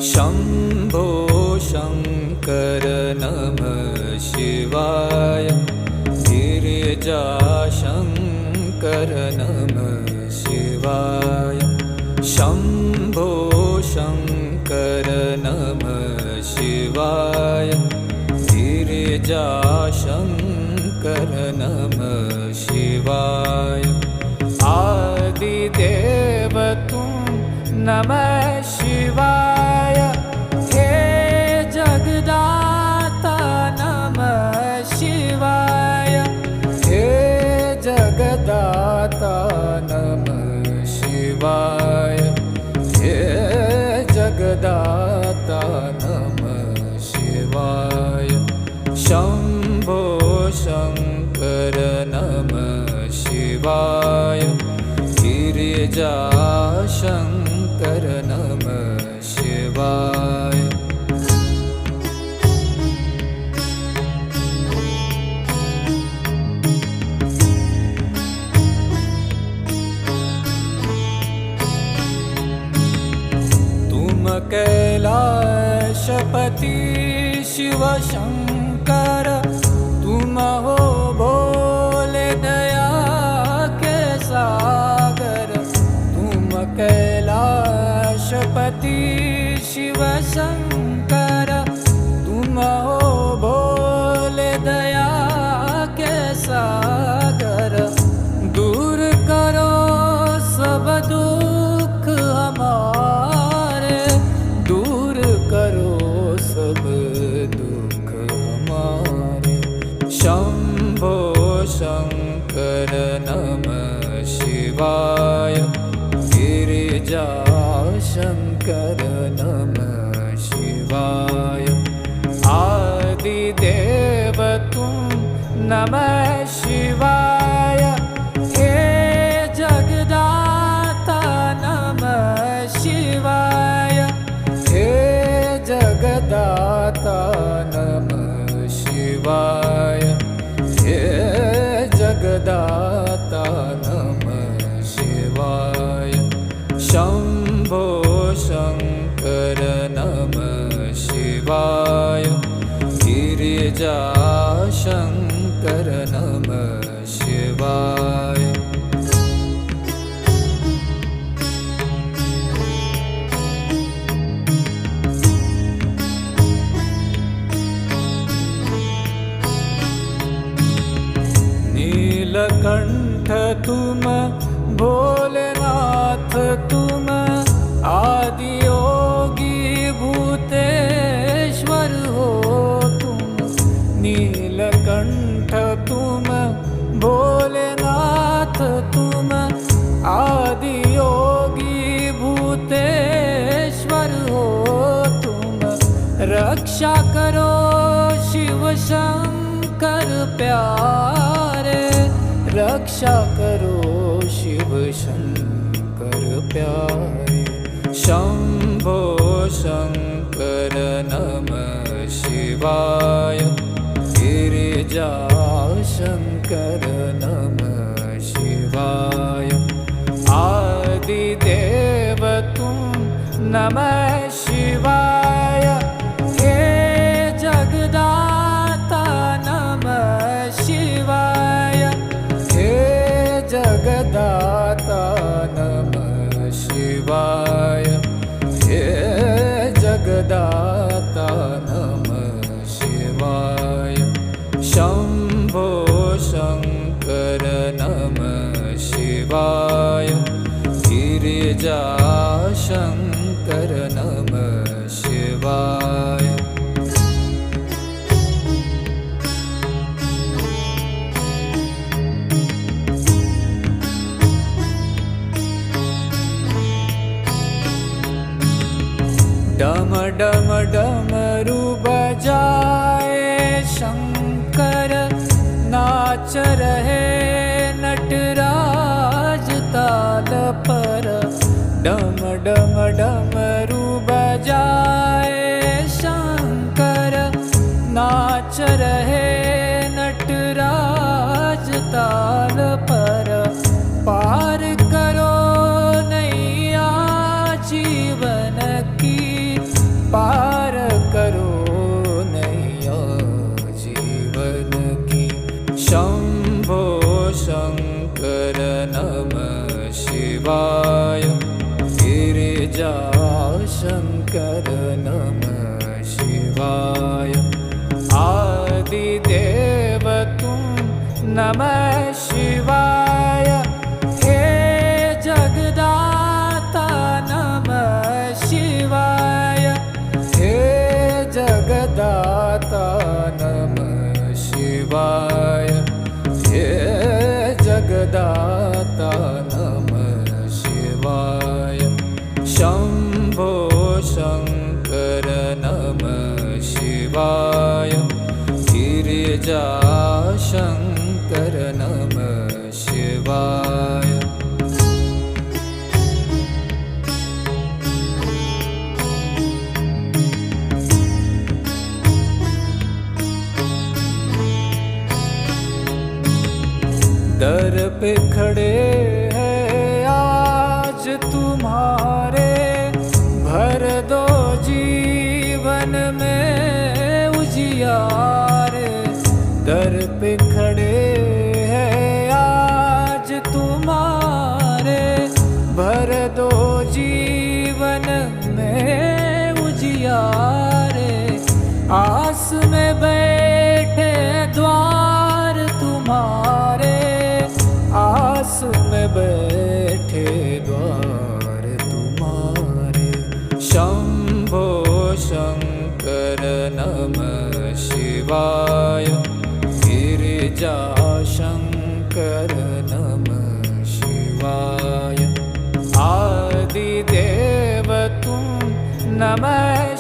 शम्भो शङ्कर नमः शिवाय। गिरिजाशङ्कर नमः शिवाय। शम्भो शङ्कर नमः शिवाय। गिरिजाशङ्कर नमः शिवाय। आदिदेव तुम नमः शिवाय। हे जगदाता नमः शिवाय। हे जगदाता नमः शिवाय। हे जगदाता नमः शिवाय। शम्भो शङ्कर नमः शिवाय। गिरिजाशङ्कर नमः शिवाय। तुम कैलाशपति शिव शंकर। तुम हो भोले दया के सागर। तुम कैलाशपति शिव शंकर। तुम हो भोले दया के सागर। दूर करो सब दुख हमारे। दूर करो सब दुख हमारे। शम्भो शङ्कर नमः शिवाय। गिरिजाशङ्कर नमः शिवाय। आदिदेव तुम नमः शिवाय। हे जगदाता नमः शिवाय। हे जगदाता नमः शिवाय। हे जगदाता नमः शिवाय। शम्भो शङ्कर नमः शिवाय। गिरिजाशङ्कर नमः शिवाय। नीलकंठ तुम भोलेनाथ तुम। आदि योगी भूतेश्वर हो तुम। नीलकंठ तुम भोलेनाथ तुम। आदि योगी भूतेश्वर हो तुम। रक्षा करो शिव शंकर प्यारे। रक्षा करो शिव शंकर प्यारे। शम्भो शङ्कर नमः शिवाय। गिरिजाशङ्कर नमः शिवाय। आदिदेव तुम नमः शिवाय। हे जगदाता नमः शिवाय। हे जगदाता नमः शिवाय। हे जगदाता नमः शिवाय। शम्भो शङ्कर नमः शिवाय। गिरिजाशङ्कर नमः शिवाय। डम डम डमरू बजाए शंकर। नाच रहे नटराज ताल पर। डम डम डमरू बजाए शंकर। नाच रहे नटराज ताल पर। पार करो नैया जीवन की। शङ्कर नमः शिवाय गिरिजाशङ्कर नमः शिवाय आदिदेव तुम नमः शिवाय हे जगदाता नमः शिवाय हे जगदाता नमः शिवाय हे जगदाता नमः शिवाय शम्भो शङ्कर नमः शिवाय गिरिजाशङ्कर नमः शिवाय दर पे खड़े हैं आज तुम्हारे भर दो जीवन में उजियारे दर पे खड़े हैं आज तुम्हारे भर दो जीवन में उजियारे आस में बैठे द्वार तुम्हारे आस में बैठे द्वार तुम्हारे शंभो शंकर नमः शिवाय गिरिजा शंकर नमः शिवाय आदिदेव तुम नमः